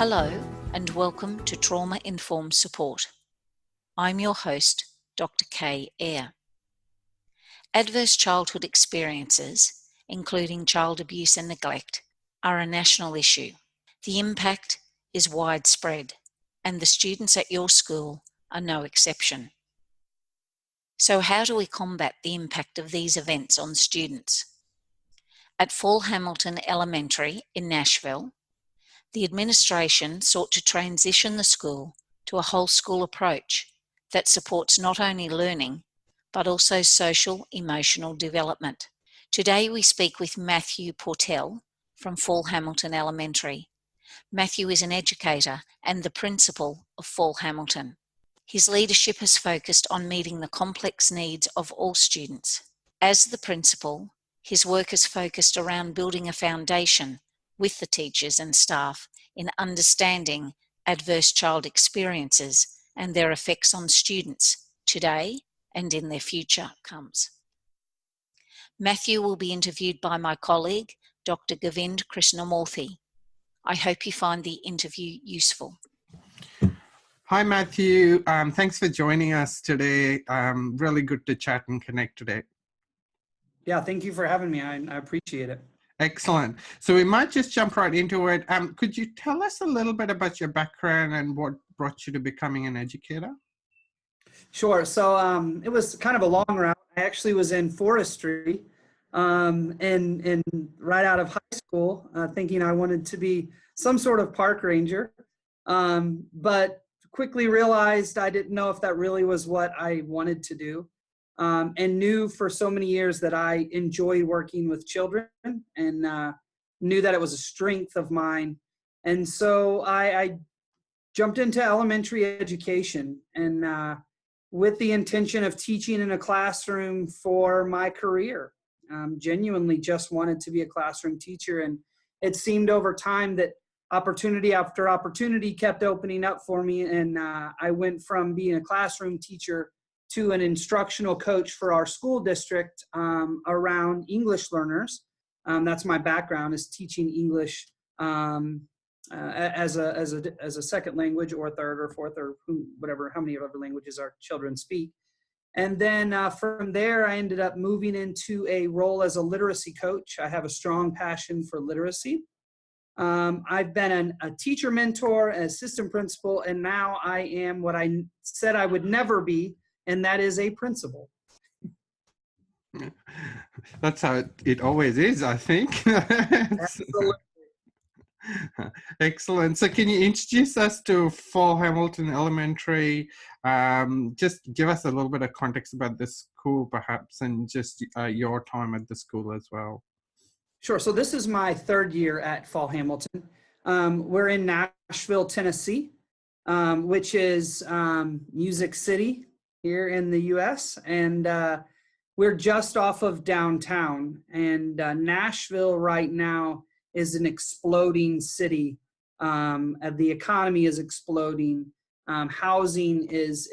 Hello and welcome to Trauma Informed Support. I'm your host, Dr. Kay Eyre. Adverse childhood experiences, including child abuse and neglect, are a national issue. The impact is widespread, and the students at your school are no exception. So how do we combat the impact of these events on students? At Fall Hamilton Elementary in Nashville, the administration sought to transition the school to a whole school approach that supports not only learning, but also social emotional development. Today we speak with Matthew Portell from Fall Hamilton Elementary. Matthew is an educator and the principal of Fall Hamilton. His leadership has focused on meeting the complex needs of all students. As the principal, his work is focused around building a foundation with the teachers and staff in understanding adverse child experiences and their effects on students today and in their future comes. Matthew will be interviewed by my colleague, Dr. Govind Krishnamurthy. I hope you find the interview useful. Hi, Matthew. Thanks for joining us today. Really good to chat and connect today. Yeah, thank you for having me. I appreciate it. Excellent. So we might just jump right into it. Could you tell us a little bit about your background and what brought you to becoming an educator? Sure. So it was kind of a long route. I actually was in forestry and right out of high school, thinking I wanted to be some sort of park ranger, but quickly realized I didn't know if that really was what I wanted to do. And knew for so many years that I enjoyed working with children and knew that it was a strength of mine. And so I jumped into elementary education and with the intention of teaching in a classroom for my career. Genuinely just wanted to be a classroom teacher. And it seemed over time that opportunity after opportunity kept opening up for me. And I went from being a classroom teacher to an instructional coach for our school district around English learners. That's my background, is teaching English as a second language or third or fourth or whatever, how many other languages our children speak. And then from there, I ended up moving into a role as a literacy coach. I have a strong passion for literacy. I've been a teacher mentor, an assistant principal, and now I am what I said I would never be, and that is a principal. That's how it always is, I think. Absolutely. Excellent. So can you introduce us to Fall Hamilton Elementary? Just give us a little bit of context about the school, perhaps, and just your time at the school as well. Sure. So this is my third year at Fall Hamilton. We're in Nashville, Tennessee, which is Music City here in the U.S. And we're just off of downtown. And Nashville right now is an exploding city. The economy is exploding. Housing is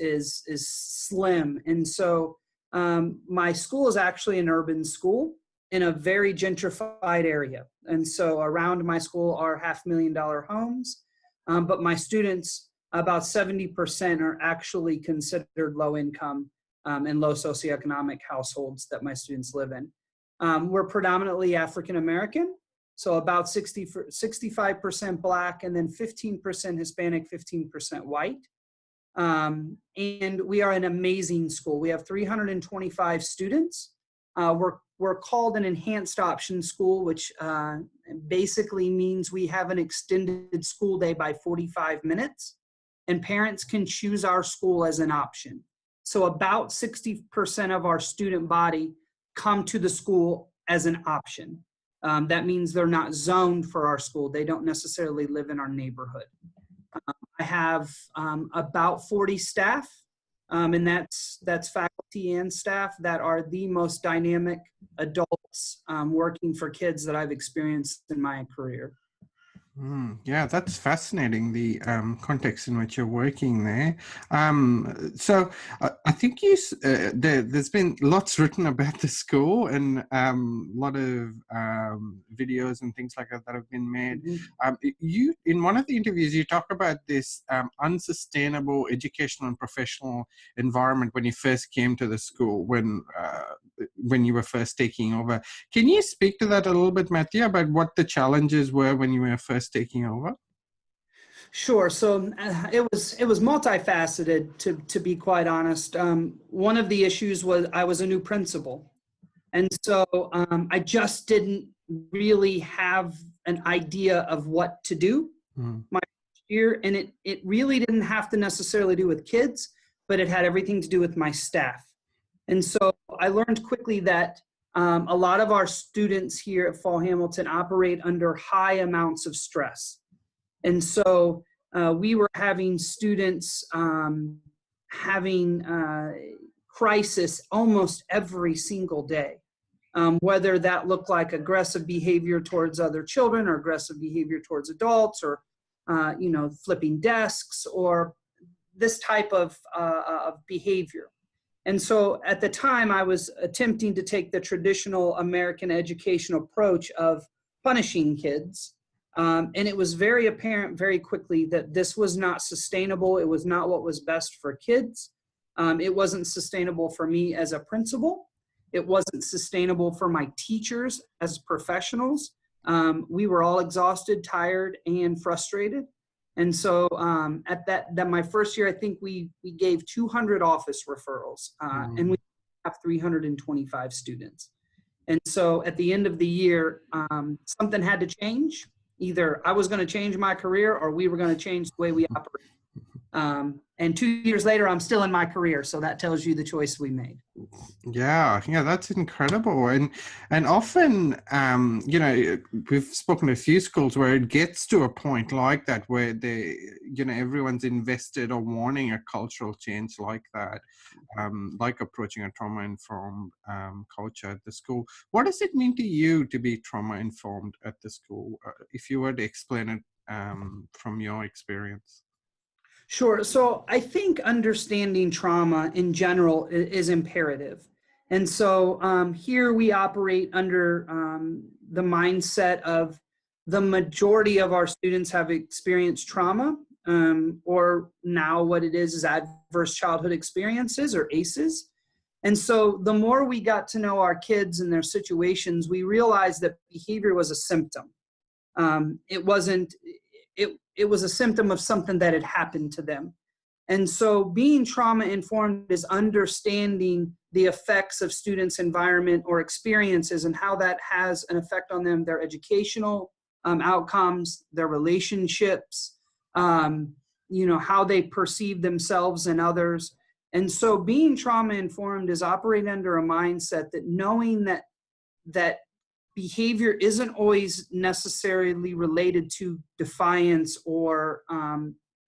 slim. And so my school is actually an urban school in a very gentrified area. And so around my school are $500,000 homes, but my students, about 70% are actually considered low income and low socioeconomic households that my students live in. We're predominantly African American, so about 65% Black, and then 15% Hispanic, 15% white. And we are an amazing school. We have 325 students. We're called an enhanced option school, which basically means we have an extended school day by 45 minutes, and parents can choose our school as an option. So about 60% of our student body come to the school as an option. That means they're not zoned for our school. They don't necessarily live in our neighborhood. I have about 40 staff, and that's faculty and staff that are the most dynamic adults working for kids that I've experienced in my career. Yeah, that's fascinating, the context in which you're working there. So I think there's been lots written about the school and a lot of videos and things like that have been made. Mhm. You, in one of the interviews, you talk about this unsustainable educational and professional environment when you first came to the school, when you were first taking over. Can you speak to that a little bit, Matthew, about what the challenges were when you were first taking over? Sure. So it was multifaceted, to be quite honest. One of the issues was I was a new principal, and so I just didn't really have an idea of what to do my first year, and it really didn't have to necessarily do with kids, but it had everything to do with my staff. And so I learned quickly that a lot of our students here at Fall Hamilton operate under high amounts of stress. And so we were having students having crisis almost every single day, whether that looked like aggressive behavior towards other children or aggressive behavior towards adults, or flipping desks, or this type of behavior. And so at the time, I was attempting to take the traditional American education approach of punishing kids. And it was very apparent very quickly that this was not sustainable. It was not what was best for kids. It wasn't sustainable for me as a principal. It wasn't sustainable for my teachers as professionals. We were all exhausted, tired, and frustrated. And so at that my first year, I think we gave 200 office referrals, and we have 325 students. And so at the end of the year, something had to change. Either I was going to change my career, or we were going to change the way we operate. And 2 years later, I'm still in my career. So that tells you the choice we made. Yeah, that's incredible. And often, we've spoken to a few schools where it gets to a point like that, where everyone's invested or wanting a cultural change like that, like approaching a trauma-informed culture at the school. What does it mean to you to be trauma-informed at the school, if you were to explain it from your experience? Sure. So I think understanding trauma in general is imperative. And so here we operate under the mindset of the majority of our students have experienced trauma, or now what it is adverse childhood experiences, or ACEs. And so the more we got to know our kids and their situations, we realized that behavior was a symptom. It was a symptom of something that had happened to them. And so being trauma informed is understanding the effects of students' environment or experiences and how that has an effect on them, their educational outcomes, their relationships, how they perceive themselves and others. And so being trauma informed is operating under a mindset that knowing that behavior isn't always necessarily related to defiance or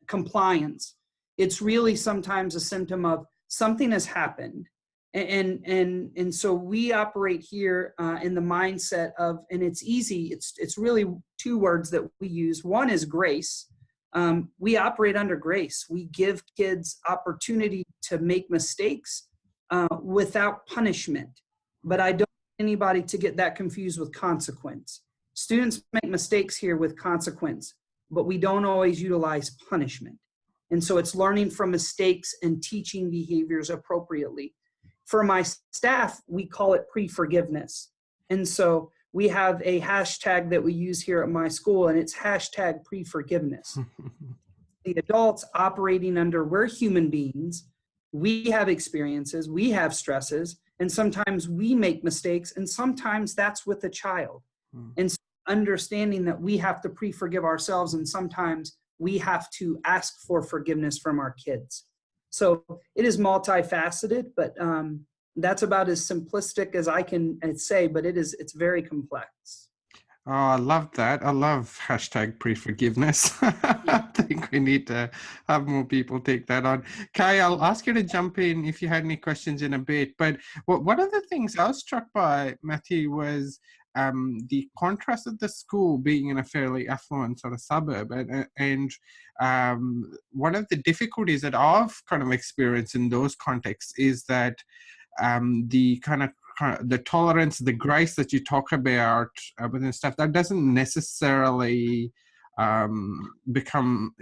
compliance. It's really sometimes a symptom of something has happened. And so we operate here in the mindset of, and it's easy, it's really two words that we use. One is grace. We operate under grace. We give kids opportunity to make mistakes without punishment. But I don't want anybody to get that confused with consequence. Students make mistakes here with consequence, but we don't always utilize punishment. And so it's learning from mistakes and teaching behaviors appropriately. For my staff, we call it pre-forgiveness. And so we have a hashtag that we use here at my school, and it's hashtag pre-forgiveness. The adults operating under, we're human beings. We have experiences, we have stresses, and sometimes we make mistakes, and sometimes that's with a child. And so understanding that we have to pre-forgive ourselves, and sometimes we have to ask for forgiveness from our kids. So it is multifaceted, but that's about as simplistic as I can say, but it's very complex. Oh, I love that. I love hashtag pre-forgiveness. I think we need to have more people take that on. Kai, I'll ask you to jump in if you had any questions in a bit. But one of the things I was struck by, Matthew, was the contrast of the school being in a fairly affluent sort of suburb. And one of the difficulties that I've kind of experienced in those contexts is that the kind of the tolerance, the grace that you talk about within stuff, that doesn't necessarily become,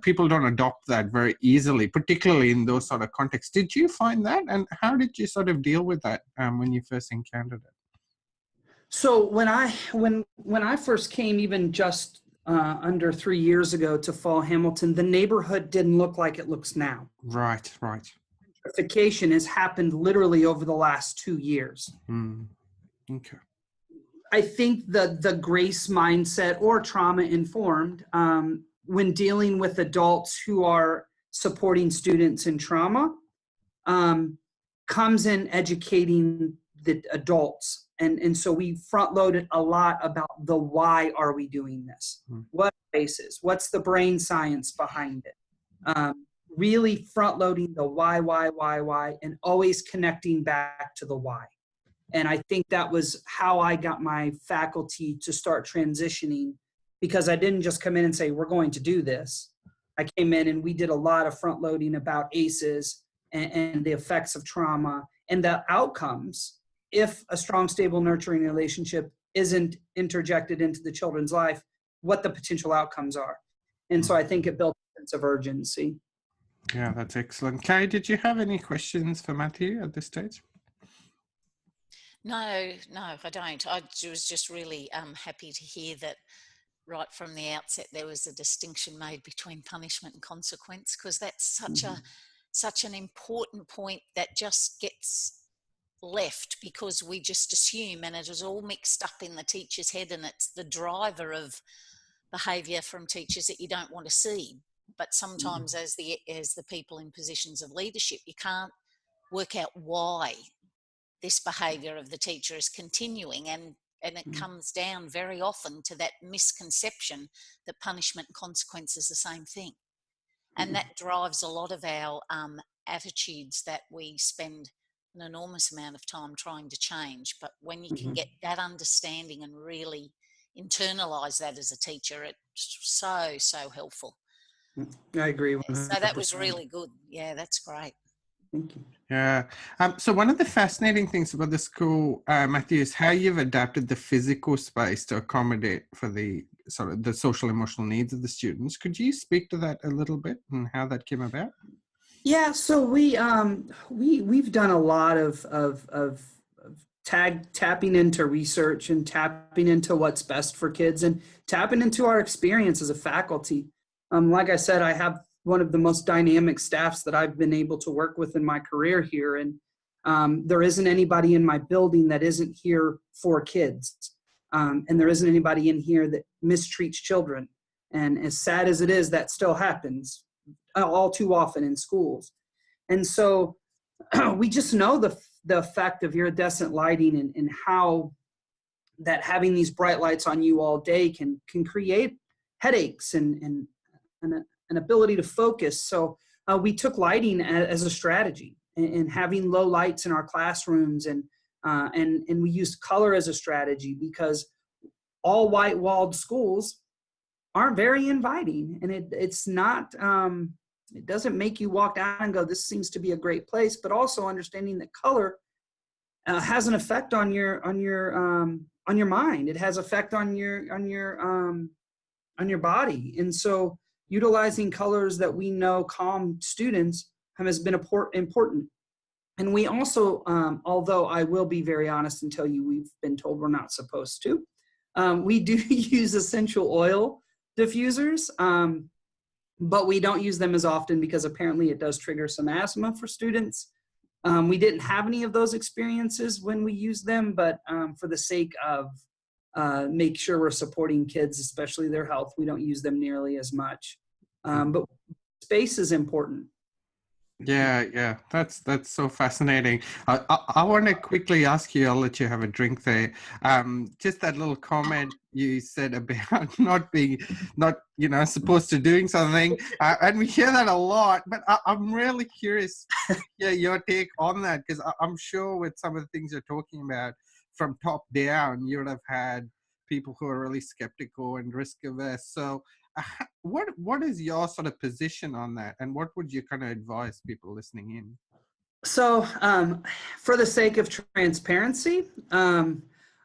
people don't adopt that very easily, particularly in those sort of contexts. Did you find that, and how did you sort of deal with that when you first encountered it? So when I first came, even just under 3 years ago, to Fall Hamilton, the neighborhood didn't look like it looks now. Right. Gentrification has happened literally over the last 2 years. Okay. I think the grace mindset, or trauma informed, when dealing with adults who are supporting students in trauma, comes in educating the adults. And so we front loaded a lot about the why are we doing this? What basis? What's the brain science behind it? Really front loading the why, and always connecting back to the why. And I think that was how I got my faculty to start transitioning, because I didn't just come in and say, we're going to do this. I came in and we did a lot of front loading about ACEs and the effects of trauma and the outcomes if a strong, stable, nurturing relationship isn't interjected into the children's life, what the potential outcomes are. And so I think it built a sense of urgency. Yeah, that's excellent. Kay, did you have any questions for Matthew at this stage? No, I don't. I was just really happy to hear that right from the outset there was a distinction made between punishment and consequence, because that's such an important point that just gets left because we just assume, and it is all mixed up in the teacher's head, and it's the driver of behaviour from teachers that you don't want to see. But sometimes as the people in positions of leadership, you can't work out why this behaviour of the teacher is continuing, and it comes down very often to that misconception that punishment and consequence is the same thing. And that drives a lot of our attitudes that we spend an enormous amount of time trying to change. But when you can get that understanding and really internalise that as a teacher, it's so helpful. I agree 100%. So that was really good. Yeah, that's great. Thank you. Yeah. So one of the fascinating things about the school, Matthew, is how you've adapted the physical space to accommodate for the sort of the social emotional needs of the students. Could you speak to that a little bit and how that came about? Yeah. So we've done a lot of tapping into research and tapping into what's best for kids and tapping into our experience as a faculty. Like I said, I have one of the most dynamic staffs that I've been able to work with in my career here. And there isn't anybody in my building that isn't here for kids. And there isn't anybody in here that mistreats children. And as sad as it is, that still happens all too often in schools. And so we just know the effect of iridescent lighting and how that having these bright lights on you all day can create headaches and an ability to focus. So we took lighting as a strategy, and having low lights in our classrooms, and we used color as a strategy, because all white walled schools aren't very inviting, and it's not it doesn't make you walk down and go, this seems to be a great place. But also understanding that color has an effect on your mind. It has effect on your body. And so utilizing colors that we know calm students has been important. And we also, although I will be very honest and tell you we've been told we're not supposed to, we do use essential oil diffusers, but we don't use them as often because apparently it does trigger some asthma for students. We didn't have any of those experiences when we used them, but for the sake of make sure we're supporting kids, especially their health, we don't use them nearly as much. But space is important. Yeah, that's so fascinating. I want to quickly ask you, I'll let you have a drink there. Just that little comment you said about not supposed to doing something, and we hear that a lot. But I'm really curious to hear your take on that, because I'm sure with some of the things you're talking about from top down, you would have had people who are really skeptical and risk averse. So what is your sort of position on that, and what would you kind of advise people listening in? So, for the sake of transparency,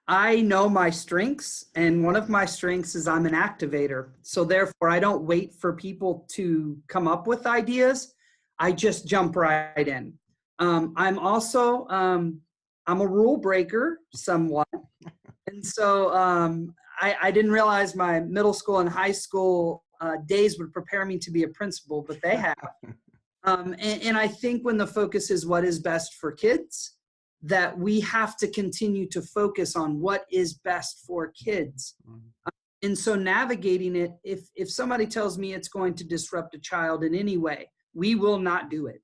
I know my strengths, and one of my strengths is I'm an activator. So therefore, I don't wait for people to come up with ideas. I just jump right in. I'm also, I'm a rule breaker somewhat. And so I didn't realize my middle school and high school days would prepare me to be a principal, but they have. And I think when the focus is what is best for kids, that we have to continue to focus on what is best for kids. And so navigating it, if somebody tells me it's going to disrupt a child in any way, we will not do it.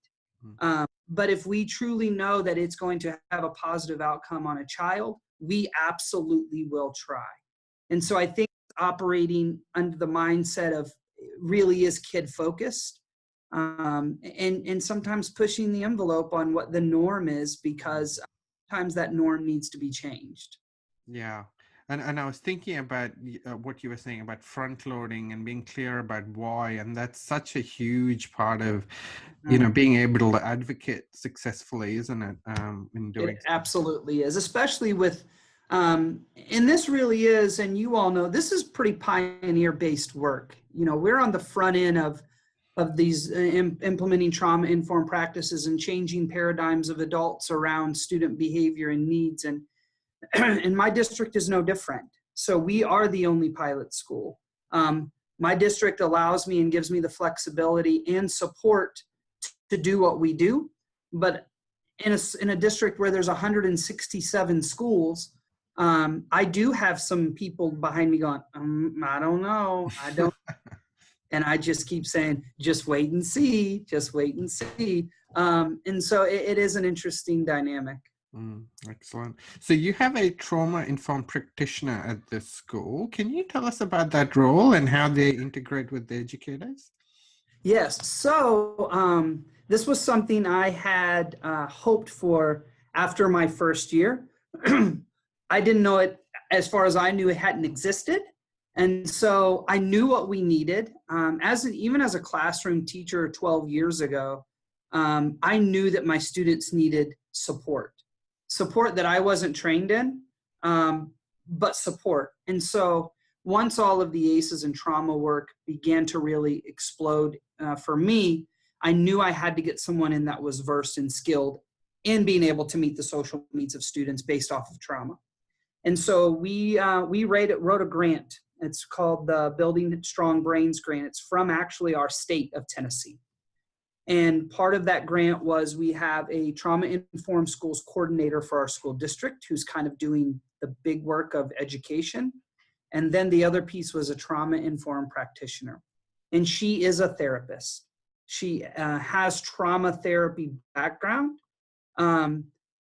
But if we truly know that it's going to have a positive outcome on a child, we absolutely will try. And so I think operating under the mindset of really is kid focused, and sometimes pushing the envelope on what the norm is, because sometimes that norm needs to be changed. Yeah. And I was thinking about what you were saying about front loading and being clear about why, and that's such a huge part of, being able to advocate successfully, isn't it? In doing It absolutely is, especially with, and this really is, and you all know, this is pretty pioneer-based work. We're on the front end of these implementing trauma-informed practices and changing paradigms of adults around student behavior and needs. And and my district is no different. So we are the only pilot school. My district allows me and gives me the flexibility and support to do what we do. But in a district where there's 167 schools, I do have some people behind me going, I don't know, I don't. And I just keep saying, just wait and see, just wait and see. And so it is an interesting dynamic. Excellent. So you have a trauma-informed practitioner at this school. Can you tell us about that role and how they integrate with the educators? Yes. So this was something I had hoped for after my first year. I didn't know it, as far as I knew, it hadn't existed. And so I knew what we needed. Even as a classroom teacher 12 years ago, I knew that my students needed support that I wasn't trained in, but support. And so once all of the ACEs and trauma work began to really explode for me, I knew I had to get someone in that was versed and skilled in being able to meet the social needs of students based off of trauma. And so we wrote a grant. It's called the Building Strong Brains Grant. It's from actually our state of Tennessee. And part of that grant was we have a trauma-informed schools coordinator for our school district who's kind of doing the big work of education. And then the other piece was a trauma-informed practitioner. And she is a therapist. She has trauma therapy background.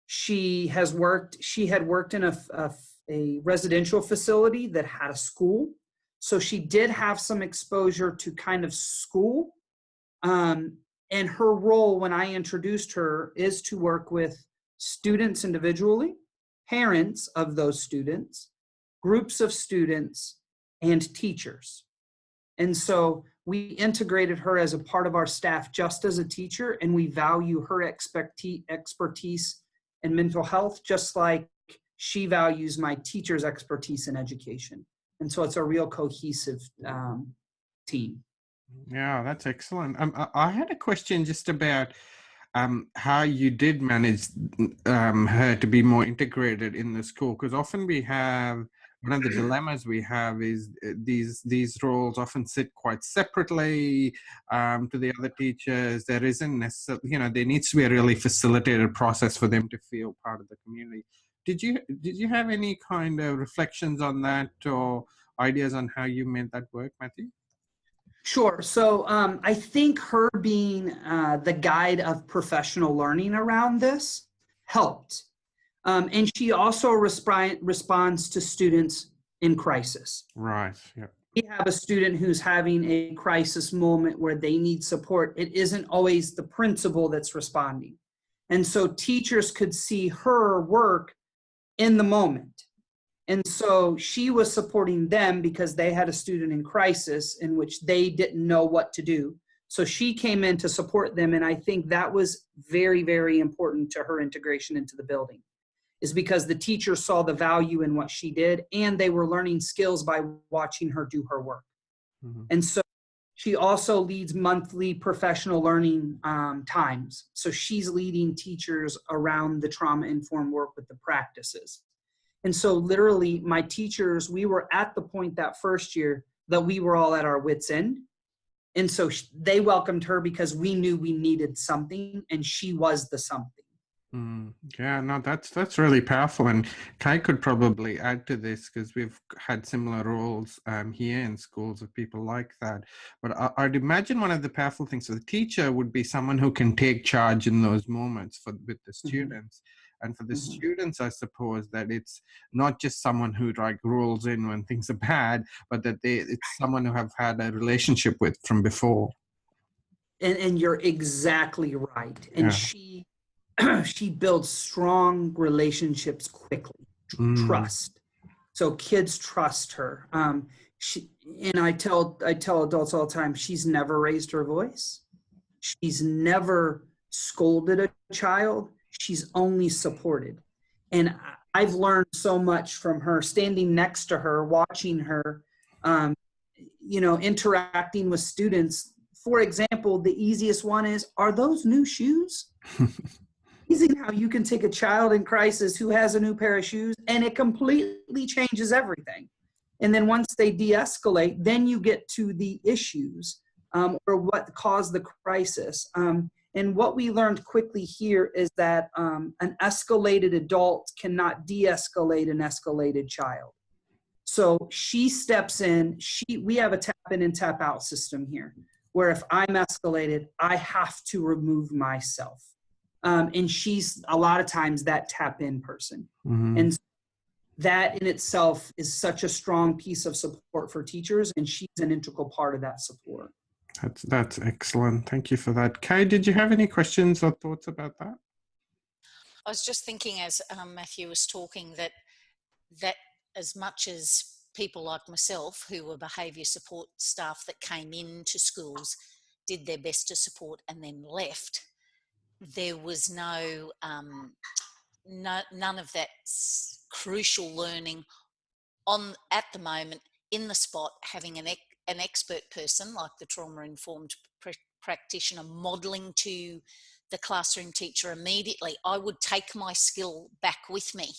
She had worked in a residential facility that had a school. So she did have some exposure to kind of school. And her role when I introduced her is to work with students individually, parents of those students, groups of students, and teachers. And so we integrated her as a part of our staff just as a teacher, and we value her expertise in mental health, just like she values my teacher's expertise in education. And so it's a real cohesive team. Yeah, that's excellent. I had a question just about how you did manage her to be more integrated in the school, because often we have one of the dilemmas we have is these roles often sit quite separately to the other teachers. There isn't necessarily, there needs to be a really facilitated process for them to feel part of the community. Did you have any kind of reflections on that or ideas on how you made that work, Matthew? Sure. So I think her being the guide of professional learning around this helped. And she also responds to students in crisis. Right. Yeah. We have a student who's having a crisis moment where they need support. It isn't always the principal that's responding. And so teachers could see her work in the moment. And so she was supporting them because they had a student in crisis in which they didn't know what to do. So she came in to support them. And I think that was very, very important to her integration into the building, is because the teacher saw the value in what she did, and they were learning skills by watching her do her work. Mhm. And so she also leads monthly professional learning times. So she's leading teachers around the trauma-informed work with the practices. And so literally my teachers, we were at the point that first year that we were all at our wits' end. And so they welcomed her because we knew we needed something, and she was the something. Yeah, no, that's really powerful, and Kai could probably add to this because we've had similar roles here in schools of people like that. But I'd imagine one of the powerful things for the teacher would be someone who can take charge in those moments with the students. And for the students, I suppose that it's not just someone who like rolls in when things are bad, but that it's someone who have had a relationship with from before. And you're exactly right. And Yeah. she builds strong relationships quickly, trust. So kids trust her. And I tell adults all the time, she's never raised her voice. She's never scolded a child. She's only supported. And I've learned so much from her, standing next to her, watching her, interacting with students. For example, the easiest one is, are those new shoes? Amazing how you can take a child in crisis who has a new pair of shoes and it completely changes everything. And then once they de-escalate, then you get to the issues or what caused the crisis. And what we learned quickly here is that an escalated adult cannot de-escalate an escalated child. So she steps in. We have a tap in and tap out system here, where if I'm escalated, I have to remove myself. And she's a lot of times that tap in person. And that in itself is such a strong piece of support for teachers, and she's an integral part of that support. That's excellent. Thank you for that. Kay, did you have any questions or thoughts about that? I was just thinking as Matthew was talking that as much as people like myself who were behaviour support staff that came into schools did their best to support and then left, there was none of that crucial learning at the moment in the spot, having an expert person like the trauma-informed practitioner modelling to the classroom teacher immediately. I would take my skill back with me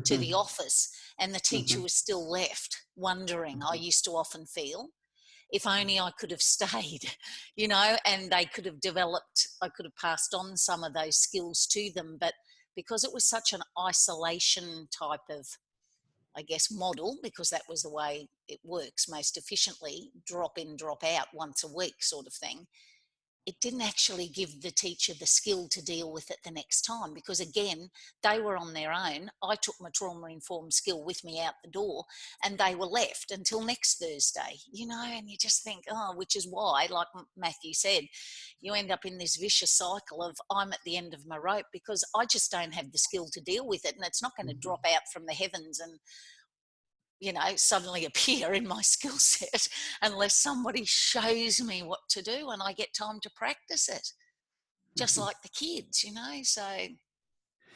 to the office, and the teacher was still left wondering. I used to often feel, if only I could have stayed, and they could have developed, I could have passed on some of those skills to them. But because it was such an isolation type of, I guess, model, because that was the way it works most efficiently, drop in, drop out once a week sort of thing, it didn't actually give the teacher the skill to deal with it the next time, because again, they were on their own. I took my trauma-informed skill with me out the door, and they were left until next Thursday, and you just think, which is why, like Matthew said, you end up in this vicious cycle of, I'm at the end of my rope because I just don't have the skill to deal with it, and it's not going to drop out from the heavens and suddenly appear in my skill set unless somebody shows me what to do and I get time to practice it, just like the kids, so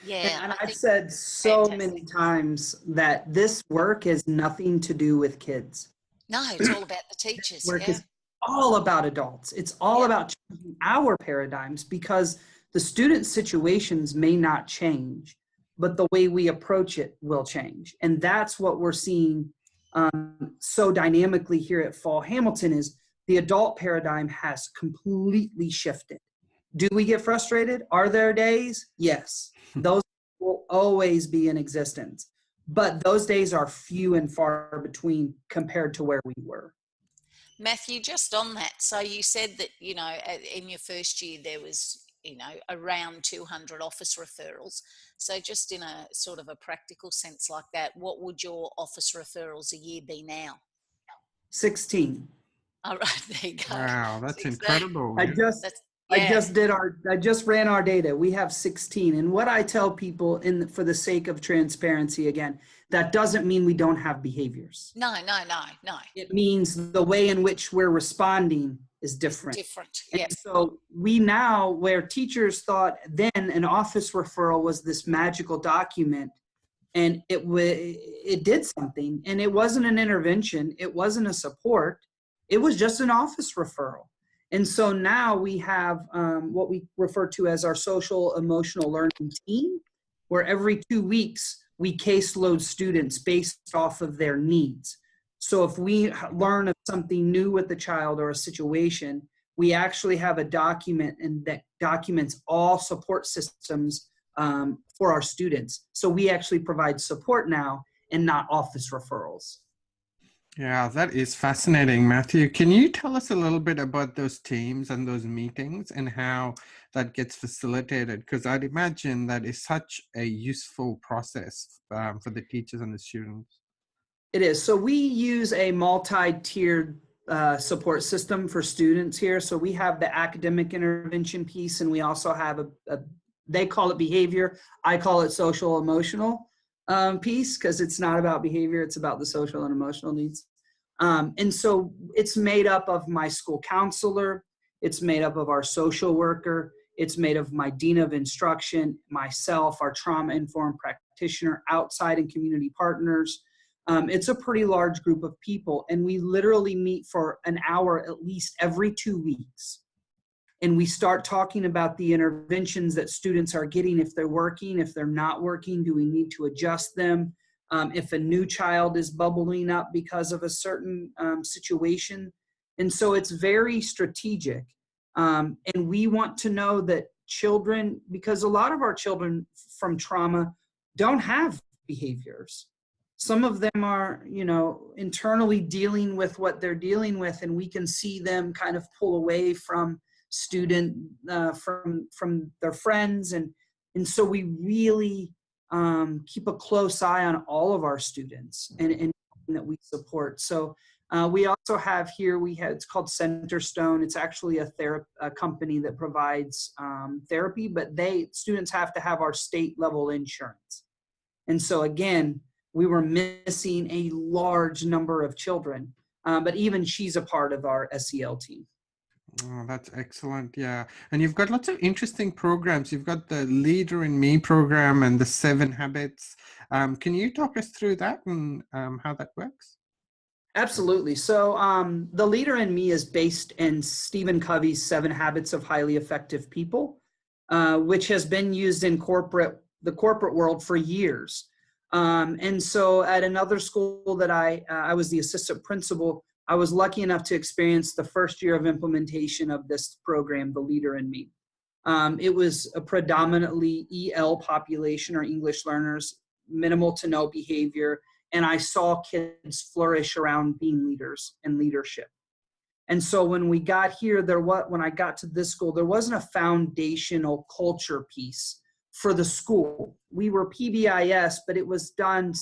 yeah. And I've said so many times that this work has nothing to do with kids. No, it's all about the teachers. Work is all about adults. It's all about changing our paradigms, because the student situations may not change, but the way we approach it will change. And that's what we're seeing so dynamically here at Fall Hamilton, is the adult paradigm has completely shifted. Do we get frustrated? Are there days? Yes. Those will always be in existence. But those days are few and far between compared to where we were. Matthew, just on that, so you said that, in your first year there was, around 200 office referrals. So just in a sort of a practical sense like that, what would your office referrals a year be now? 16. All right, there you go. Wow, that's 16. incredible. I just I just ran our data. We have 16. And what I tell people for the sake of transparency, again, that doesn't mean we don't have behaviors. No. It means the way in which we're responding is different. Yeah. And so we now, where teachers thought then an office referral was this magical document, and it did something, and it wasn't an intervention, it wasn't a support, it was just an office referral. And so now we have what we refer to as our social emotional learning team, where every 2 weeks we caseload students based off of their needs. So if we learn of something new with the child or a situation, we actually have a document, and that documents all support systems for our students. So we actually provide support now and not office referrals. Yeah, that is fascinating, Matthew. Can you tell us a little bit about those teams and those meetings and how that gets facilitated? Because I'd imagine that is such a useful process for the teachers and the students. It is. So we use a multi-tiered support system for students here. So we have the academic intervention piece, and we also have they call it behavior. I call it social emotional piece, because it's not about behavior, it's about the social and emotional needs. And so it's made up of my school counselor, it's made up of our social worker, it's made of my dean of instruction, myself, our trauma-informed practitioner, outside and community partners. It's a pretty large group of people, and we literally meet for an hour at least every 2 weeks. And we start talking about the interventions that students are getting, if they're working, if they're not working, do we need to adjust them? If a new child is bubbling up because of a certain situation. And so it's very strategic. And we want to know that children, because a lot of our children from trauma don't have behaviors. Some of them are, internally dealing with what they're dealing with, and we can see them kind of pull away from from their friends. And so we really keep a close eye on all of our students and that we support. So we also have here, it's called Centerstone. It's actually a company that provides therapy, but students have to have our state level insurance. And so again, we were missing a large number of children, but even she's a part of our SEL team. Oh, that's excellent. Yeah. And you've got lots of interesting programs. You've got the Leader in Me program and the 7 Habits. Can you talk us through that and how that works? Absolutely. So the Leader in Me is based in Stephen Covey's 7 Habits of Highly Effective People, which has been used in the corporate world for years. And so at another school that I was the assistant principal, I was lucky enough to experience the first year of implementation of this program, the Leader in Me. It was a predominantly EL population, or English learners, minimal to no behavior, and I saw kids flourish around being leaders and leadership. And so when we got here, when I got to this school, there wasn't a foundational culture piece for the school. We were PBIS, but it was done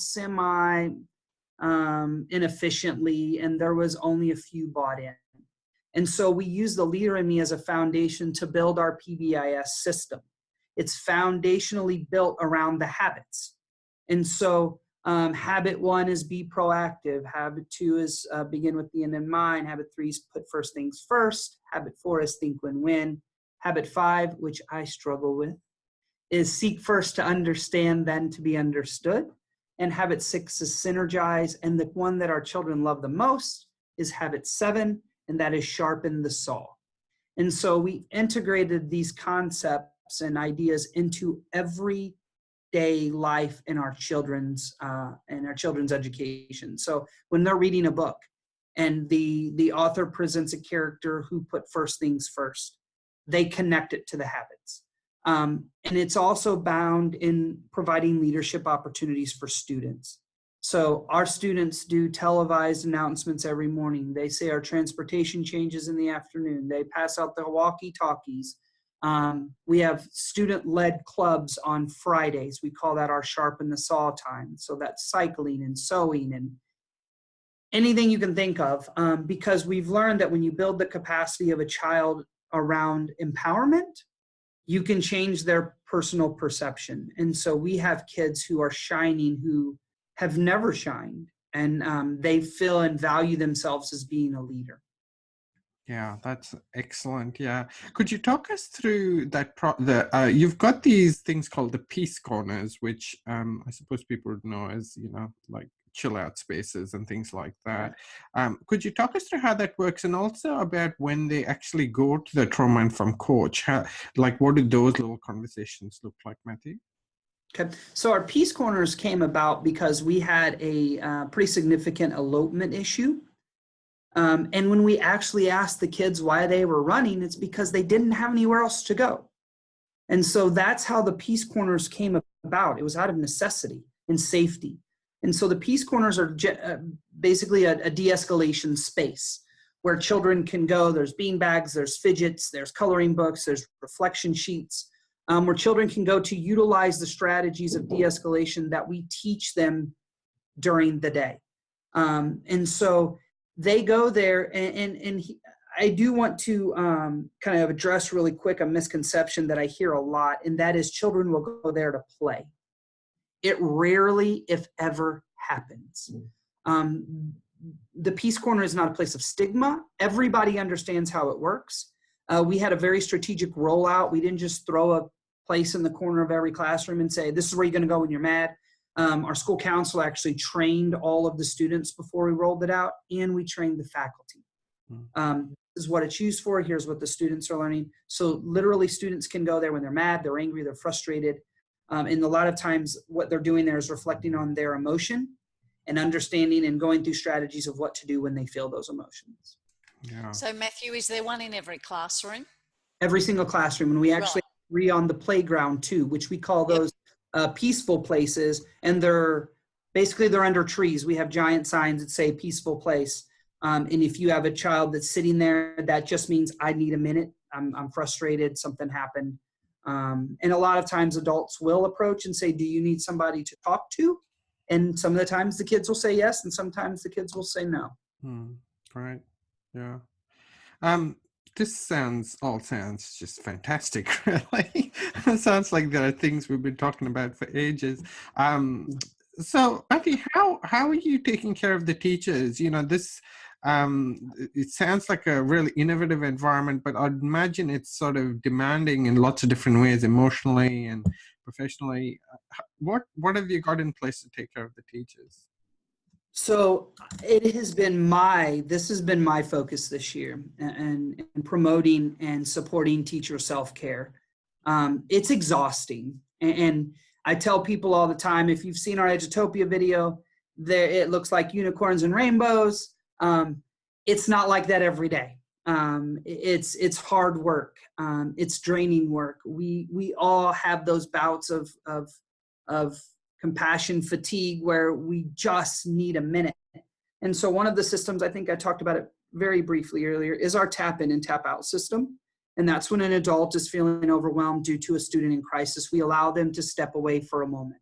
inefficiently, and there was only a few bought in. And so we use the Leader in Me as a foundation to build our PBIS system. It's foundationally built around the habits. And so habit 1 is be proactive. Habit 2 is begin with the end in mind. Habit 3 is put first things first. Habit 4 is think win-win. Habit 5, which I struggle with, is seek first to understand, then to be understood. And habit 6 is synergize. And the one that our children love the most is habit 7, and that is sharpen the saw. And so we integrated these concepts and ideas into everyday life in our children's education. So when they're reading a book and the author presents a character who put first things first, they connect it to the habits. And it's also bound in providing leadership opportunities for students. So our students do televised announcements every morning. They say our transportation changes in the afternoon. They pass out the walkie-talkies. We have student-led clubs on Fridays. We call that our sharpen the saw time. So that's cycling and sewing and anything you can think of, because we've learned that when you build the capacity of a child around empowerment, you can change their personal perception. And so we have kids who are shining who have never shined, and they feel and value themselves as being a leader. Yeah, that's excellent. Yeah. Could you talk us through that? You've got these things called the peace corners, which I suppose people would know as, like chill out spaces and things like that. Could you talk us through how that works, and also about when they actually go to the trauma-informed coach? What do those little conversations look like, Matthew? Okay, so our peace corners came about because we had a pretty significant elopement issue. And when we actually asked the kids why they were running, it's because they didn't have anywhere else to go. And so that's how the peace corners came about. It was out of necessity and safety. And so the peace corners are basically a de-escalation space where children can go. There's bean bags, there's fidgets, there's coloring books, there's reflection sheets, where children can go to utilize the strategies of de-escalation that we teach them during the day. And so they go there, and I do want to kind of address really quick a misconception that I hear a lot, and that is children will go there to play. It rarely, if ever, happens. The Peace Corner is not a place of stigma. Everybody understands how it works. We had a very strategic rollout. We didn't just throw a place in the corner of every classroom and say, this is where you're going to go when you're mad. Our school council actually trained all of the students before we rolled it out, and we trained the faculty. This is what it's used for. Here's what the students are learning. So literally students can go there when they're mad, they're angry, they're frustrated. And a lot of times what they're doing there is reflecting on their emotion and understanding and going through strategies of what to do when they feel those emotions. Yeah. So Matthew, is there one in every classroom? Every single classroom. And we actually agree on the playground too, which we call those peaceful places, and they're under trees. We have giant signs that say peaceful place. And if you have a child that's sitting there, that just means I need a minute. I'm frustrated. Something happened. And a lot of times adults will approach and say, do you need somebody to talk to? And some of the times the kids will say yes, and sometimes the kids will say no. Right. Yeah. This sounds just fantastic, really. It sounds like there are things we've been talking about for ages. So, Matthew, how are you taking care of the teachers? This it sounds like a really innovative environment, but I'd imagine it's sort of demanding in lots of different ways, emotionally and professionally. What have you got in place to take care of the teachers? So this has been my focus this year, and promoting and supporting teacher self-care. It's exhausting. And I tell people all the time, if you've seen our Edutopia video, it looks like unicorns and rainbows. It's not like that every day. It's hard work. It's draining work. We all have those bouts of compassion fatigue where we just need a minute. And so one of the systems, I think I talked about it very briefly earlier, is our tap in and tap out system. And that's when an adult is feeling overwhelmed due to a student in crisis, we allow them to step away for a moment.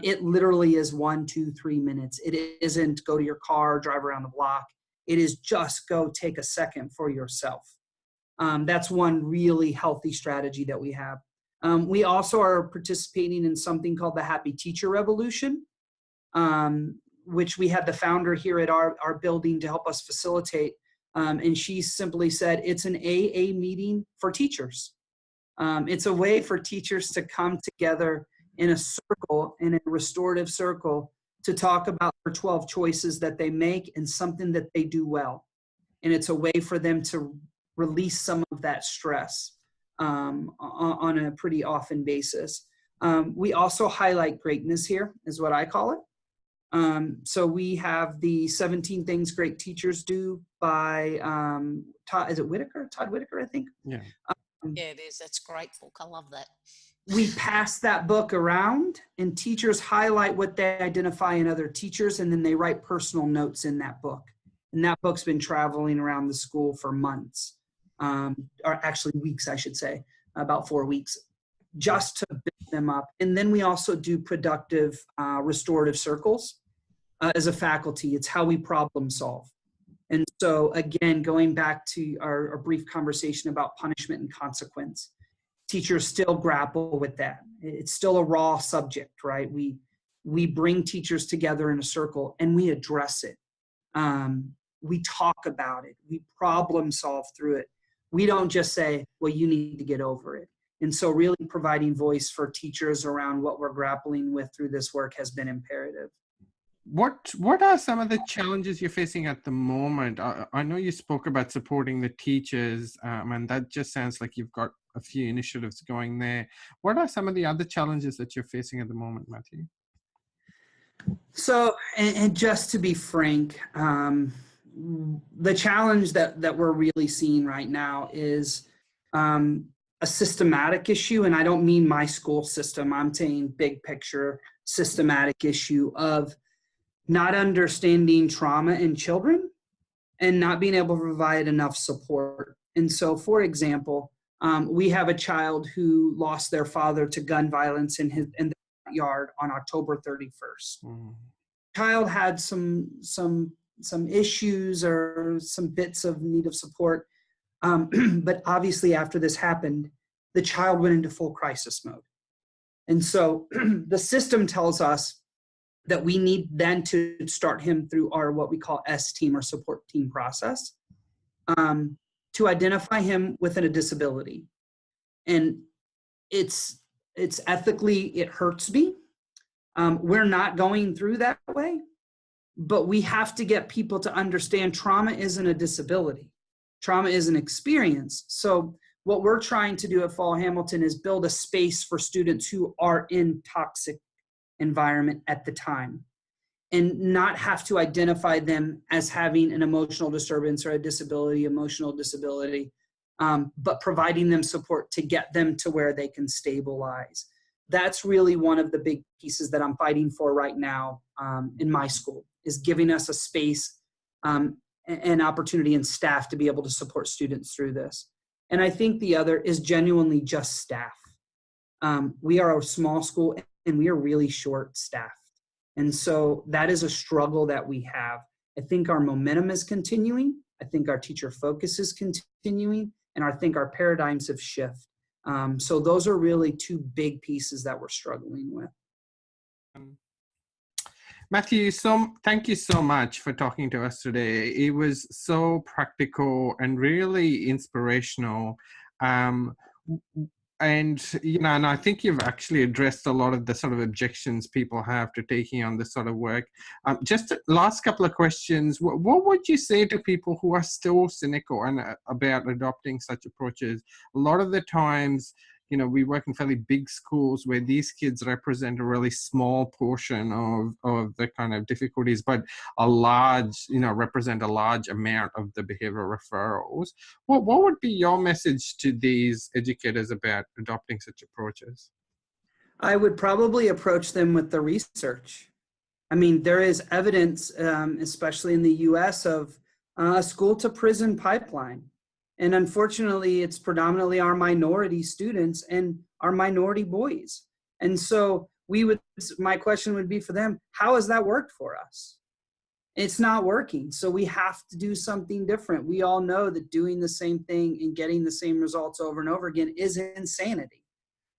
It literally is 1, 2, 3 minutes. It isn't go to your car, drive around the block. It is just go take a second for yourself. That's one really healthy strategy that we have. We also are participating in something called the Happy Teacher Revolution, which we had the founder here at our building to help us facilitate. And she simply said, it's an AA meeting for teachers. It's a way for teachers to come together in a circle, in a restorative circle, to talk about their 12 choices that they make and something that they do well. And it's a way for them to release some of that stress on a pretty often basis. We also highlight greatness here, is what I call it. So we have the 17 Things Great Teachers Do by Todd Whitaker, I think. Yeah. Yeah, it is. That's great book. I love that. We pass that book around, and teachers highlight what they identify in other teachers, and then they write personal notes in that book. And that book's been traveling around the school for months, or actually weeks, I should say, about 4 weeks, just to build them up. And then we also do productive restorative circles as a faculty. It's how we problem solve. And so again, going back to our brief conversation about punishment and consequence, teachers still grapple with that. It's still a raw subject, right? We bring teachers together in a circle and we address it. We talk about it. We problem solve through it. We don't just say, well, you need to get over it. And so really providing voice for teachers around what we're grappling with through this work has been imperative. What are some of the challenges you're facing at the moment? I know you spoke about supporting the teachers, and that just sounds like you've got a few initiatives going there. What are some of the other challenges that you're facing at the moment, Matthew? So, and just to be frank, the challenge that we're really seeing right now is a systematic issue, and I don't mean my school system. I'm saying big picture systematic issue of not understanding trauma in children and not being able to provide enough support. And so, for example, we have a child who lost their father to gun violence in the yard on October 31st. Mm. Child had some issues or some bits of need of support, but obviously after this happened, the child went into full crisis mode. And so the system tells us that we need then to start him through our what we call S-team or support team process to identify him within a disability. And it's ethically, it hurts me. We're not going through that way, but we have to get people to understand trauma isn't a disability. Trauma is an experience. So what we're trying to do at Fall Hamilton is build a space for students who are in toxic environment at the time and not have to identify them as having an emotional disturbance or a disability, emotional disability, but providing them support to get them to where they can stabilize. That's really one of the big pieces that I'm fighting for right now in my school, is giving us a space and opportunity and staff to be able to support students through this. And I think the other is genuinely just staff. We are a small school and we are really short staffed. And so that is a struggle that we have. I think our momentum is continuing. I think our teacher focus is continuing. And I think our paradigms have shifted. So those are really two big pieces that we're struggling with. Matthew, thank you so much for talking to us today. It was so practical and really inspirational. And, and I think you've actually addressed a lot of the sort of objections people have to taking on this sort of work. Just last couple of questions. What would you say to people who are still cynical about adopting such approaches? A lot of the times, we work in fairly big schools where these kids represent a really small portion of the kind of difficulties, but represent a large amount of the behavioral referrals. What would be your message to these educators about adopting such approaches? I would probably approach them with the research. I mean, there is evidence, especially in the US, of a school to prison pipeline. And unfortunately, it's predominantly our minority students and our minority boys. And so my question would be for them, how has that worked for us? It's not working. So we have to do something different. We all know that doing the same thing and getting the same results over and over again is insanity.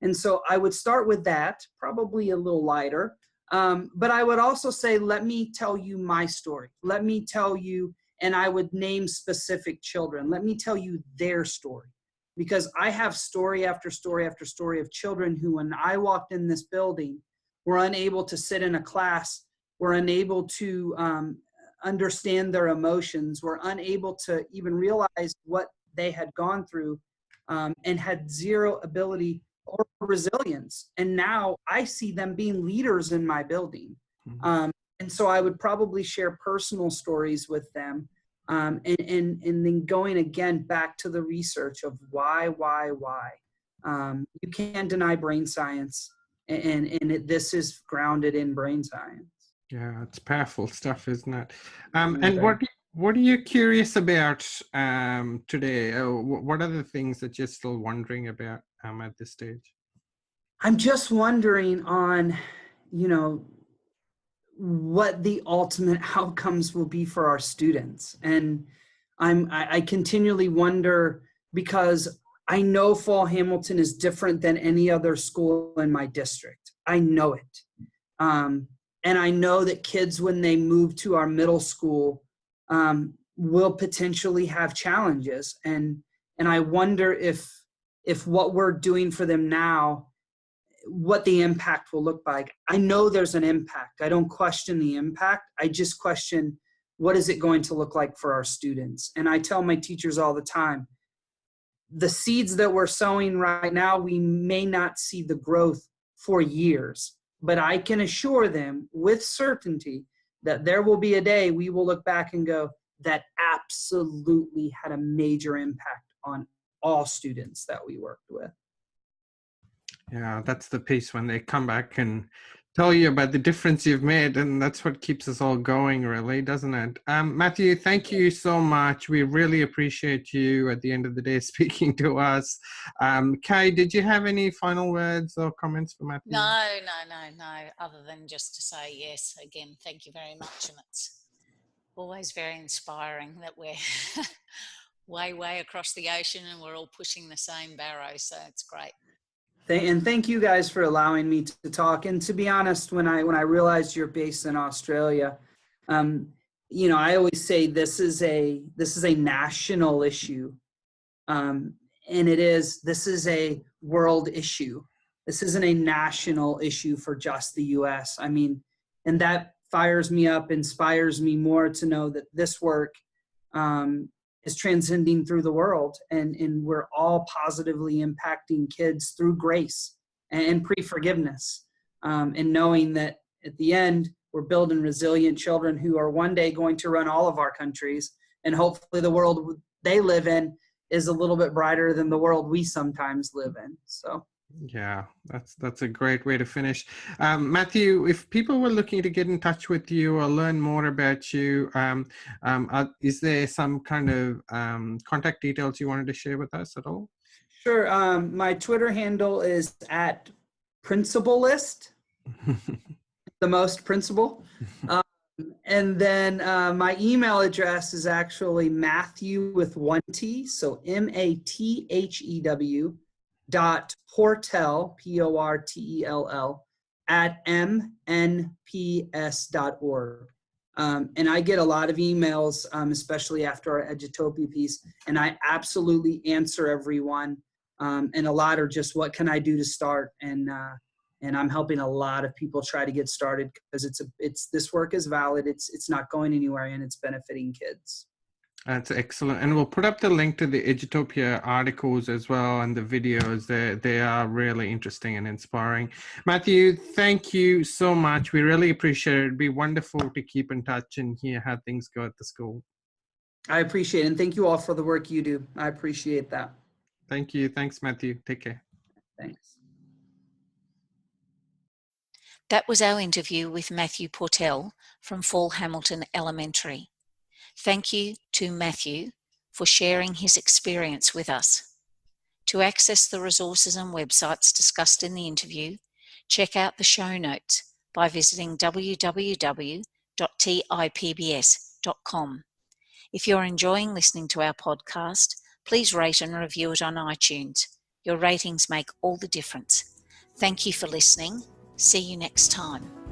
And so I would start with that, probably a little lighter. But I would also say, let me tell you my story. Let me tell you, and I would name specific children. Let me tell you their story, because I have story after story after story of children who, when I walked in this building, were unable to sit in a class, were unable to understand their emotions, were unable to even realize what they had gone through, and had zero ability or resilience. And now I see them being leaders in my building. Mm-hmm. And so I would probably share personal stories with them, and then going again back to the research of why. You can't deny brain science, and this is grounded in brain science. Yeah, it's powerful stuff, isn't it? And what are you curious about today? What are the things that you're still wondering about at this stage? I'm just wondering on, what the ultimate outcomes will be for our students. And I continually wonder, because I know Fall Hamilton is different than any other school in my district. I know it. And I know that kids, when they move to our middle school, will potentially have challenges. And I wonder if what we're doing for them now, what the impact will look like. I know there's an impact. I don't question the impact. I just question, what is it going to look like for our students? And I tell my teachers all the time, the seeds that we're sowing right now, we may not see the growth for years, but I can assure them with certainty that there will be a day we will look back and go, that absolutely had a major impact on all students that we worked with. Yeah, that's the piece when they come back and tell you about the difference you've made, and that's what keeps us all going, really, doesn't it? Matthew, thank you so much. We really appreciate you at the end of the day speaking to us. Kay, did you have any final words or comments for Matthew? No, other than just to say yes, again, thank you very much. And it's always very inspiring that we're way across the ocean and we're all pushing the same barrow, so it's great. And thank you guys for allowing me to talk. And to be honest, when I realized you're based in Australia, I always say this is a national issue, and this is a world issue. This isn't a national issue for just the U.S. I mean, and that fires me up, inspires me more to know that this work is transcending through the world, and we're all positively impacting kids through grace and pre-forgiveness, and knowing that at the end, we're building resilient children who are one day going to run all of our countries, and hopefully the world they live in is a little bit brighter than the world we sometimes live in. So. Yeah, that's a great way to finish. Matthew, if people were looking to get in touch with you or learn more about you, is there some kind of contact details you wanted to share with us at all? Sure. My Twitter handle is at Principalist, the most principal. And then my email address is actually Matthew with one T, so MATHEW .portell, PORTELL, at mnps.org. And I get a lot of emails, especially after our Edutopia piece, and I absolutely answer everyone. And a lot are just, what can I do to start? And I'm helping a lot of people try to get started, because this work is valid. It's not going anywhere, and it's benefiting kids. That's excellent. And we'll put up the link to the Edutopia articles as well, and the videos. They are really interesting and inspiring. Matthew, thank you so much. We really appreciate it. It'd be wonderful to keep in touch and hear how things go at the school. I appreciate it. And thank you all for the work you do. I appreciate that. Thank you. Thanks, Matthew. Take care. Thanks. That was our interview with Matthew Portell from Fall Hamilton Elementary. Thank you to Matthew for sharing his experience with us. To access the resources and websites discussed in the interview, check out the show notes by visiting www.tipbs.com. If you're enjoying listening to our podcast, please rate and review it on iTunes. Your ratings make all the difference. Thank you for listening. See you next time.